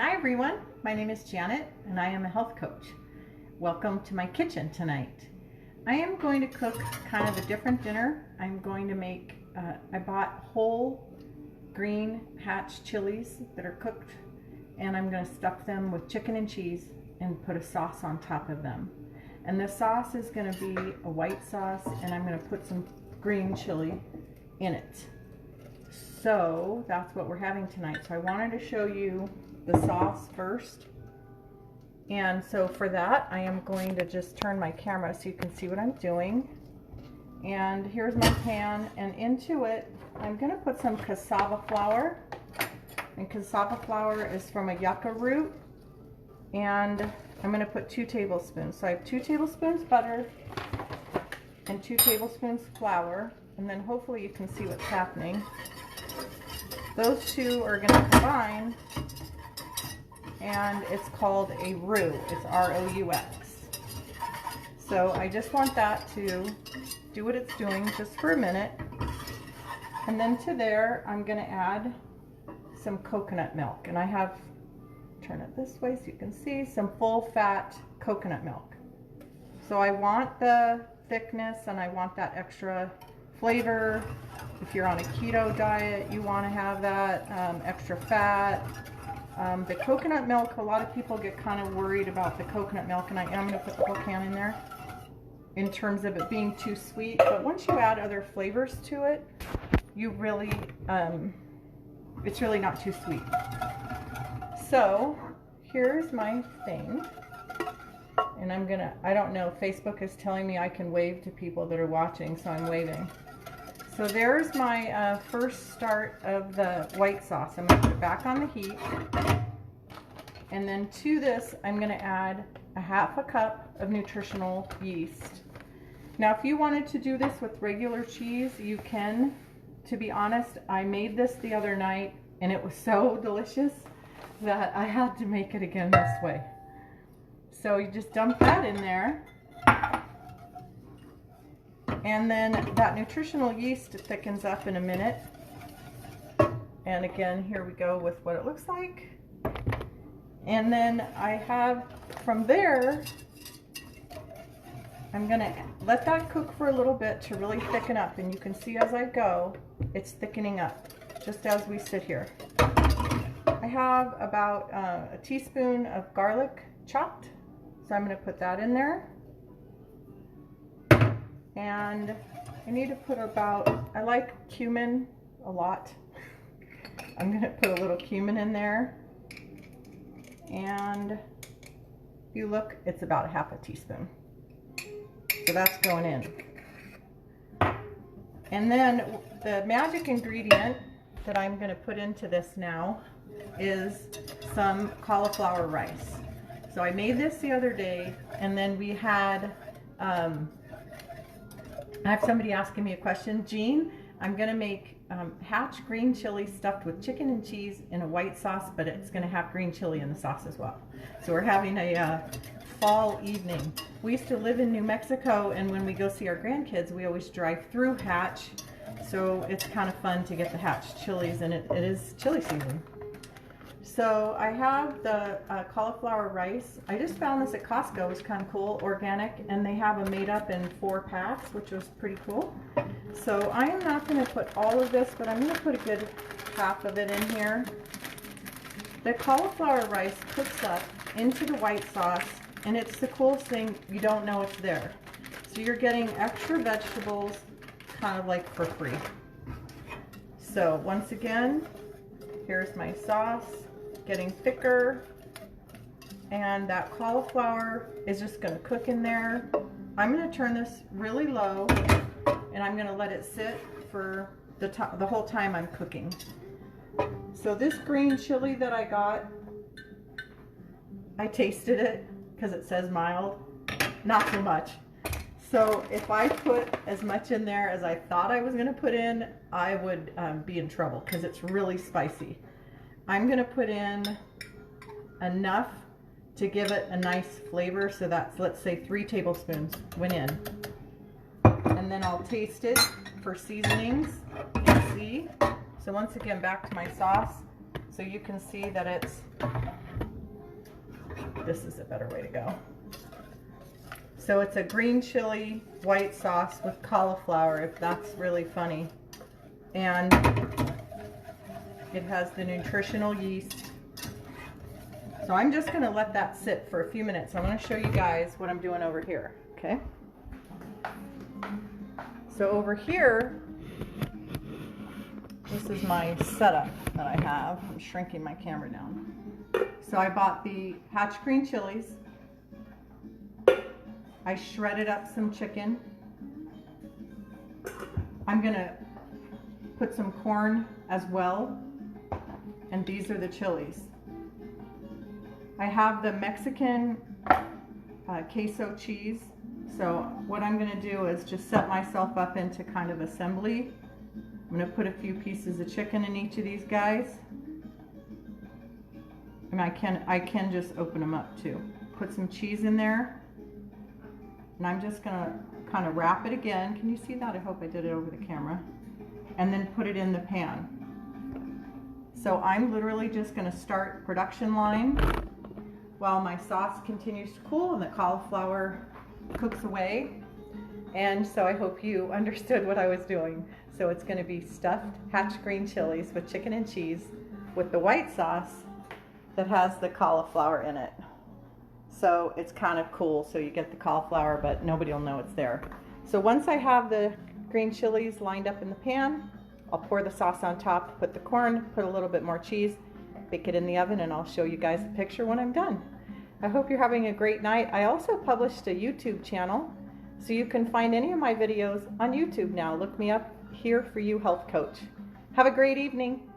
Hi everyone, my name is Janet and I am a health coach. Welcome to my kitchen tonight. I am going to cook kind of a different dinner. I'm going to make, I bought whole green Hatch Chiles that are cooked, and I'm going to stuff them with chicken and cheese and put a sauce on top of them. And the sauce is going to be a white sauce, and I'm going to put some green chili in it. So that's what we're having tonight. So I wanted to show you the sauce first. And so for that, I am going to just turn my camera so you can see what I'm doing. And here's my pan, and into it, I'm going to put some cassava flour. And cassava flour is from a yucca root. And I'm going to put 2 tablespoons. So I have 2 tablespoons butter and 2 tablespoons flour. And then hopefully you can see what's happening. Those two are going to combine, and it's called a roux. It's R-O-U-X. So I just want that to do what it's doing just for a minute. And then to there, I'm going to add some coconut milk. And I have, turn it this way so you can see, some full fat coconut milk. So I want the thickness and I want that extra flavor. If you're on a keto diet, you want to have that extra fat. The coconut milk, a lot of people get kind of worried about the coconut milk, and I am going to put the whole can in there in terms of it being too sweet. But once you add other flavors to it, you really, it's really not too sweet. So here's my thing. And I'm gonna, I don't know, Facebook is telling me I can wave to people that are watching, so I'm waving. So there's my first start of the white sauce. I'm going to put it back on the heat. And then to this, I'm going to add a half a cup of nutritional yeast. Now, if you wanted to do this with regular cheese, you can. To be honest, I made this the other night, and it was so delicious that I had to make it again this way. So you just dump that in there. And then that nutritional yeast thickens up in a minute. And again, here we go with what it looks like. And then I have, from there, I'm gonna let that cook for a little bit to really thicken up. And you can see as I go, it's thickening up, just as we sit here. I have about a teaspoon of garlic chopped. So I'm gonna put that in there. And I need to put about, I like cumin a lot. I'm going to put a little cumin in there. And if you look, it's about half a teaspoon. So that's going in. And then the magic ingredient that I'm going to put into this now is some cauliflower rice. So I made this the other day, and then we had, I have somebody asking me a question. Jean, I'm going to make Hatch green chili stuffed with chicken and cheese in a white sauce, but it's going to have green chili in the sauce as well. So we're having a fall evening. We used to live in New Mexico, and when we go see our grandkids, we always drive through Hatch. So it's kind of fun to get the Hatch chilies, and it is chili season. So I have the cauliflower rice. I just found this at Costco. It's kind of cool, organic, and they have them made up in 4 packs, which was pretty cool. So I am not going to put all of this, but I'm going to put a good half of it in here. The cauliflower rice cooks up into the white sauce, and it's the coolest thing, you don't know it's there. So you're getting extra vegetables kind of like for free. So once again, here's my sauce. Getting thicker, and that cauliflower is just going to cook in there. I'm going to turn this really low, and I'm going to let it sit for the whole time I'm cooking. So this green chili that I got, I tasted it because it says mild, not so much. So if I put as much in there as I thought I was going to put in, I would be in trouble because it's really spicy. I'm going to put in enough to give it a nice flavor. So that's, let's say 3 tablespoons went in. And then I'll taste it for seasonings and see. So once again, back to my sauce. So you can see that it's, this is a better way to go. So it's a green chili white sauce with cauliflower, if that's really funny. And it has the nutritional yeast. So I'm just gonna let that sit for a few minutes. I wanna show you guys what I'm doing over here, okay? So over here, this is my setup that I have. I'm shrinking my camera down. So I bought the Hatch green chilies. I shredded up some chicken. I'm gonna put some corn as well. And these are the chilies. I have the Mexican queso cheese. So what I'm gonna do is just set myself up into kind of assembly. I'm gonna put a few pieces of chicken in each of these guys. And I can just open them up too. Put some cheese in there. And I'm just gonna kind of wrap it again. Can you see that? I hope I did it over the camera. And then put it in the pan. So I'm literally just gonna start production line while my sauce continues to cool and the cauliflower cooks away. And so I hope you understood what I was doing. So it's gonna be stuffed Hatch green chilies with chicken and cheese with the white sauce that has the cauliflower in it. So it's kind of cool. So you get the cauliflower, but nobody will know it's there. So once I have the green chilies lined up in the pan, I'll pour the sauce on top, put the corn, put a little bit more cheese, bake it in the oven, and I'll show you guys the picture when I'm done. I hope you're having a great night. I also published a YouTube channel, so you can find any of my videos on YouTube now. Look me up, Here For You Health Coach. Have a great evening.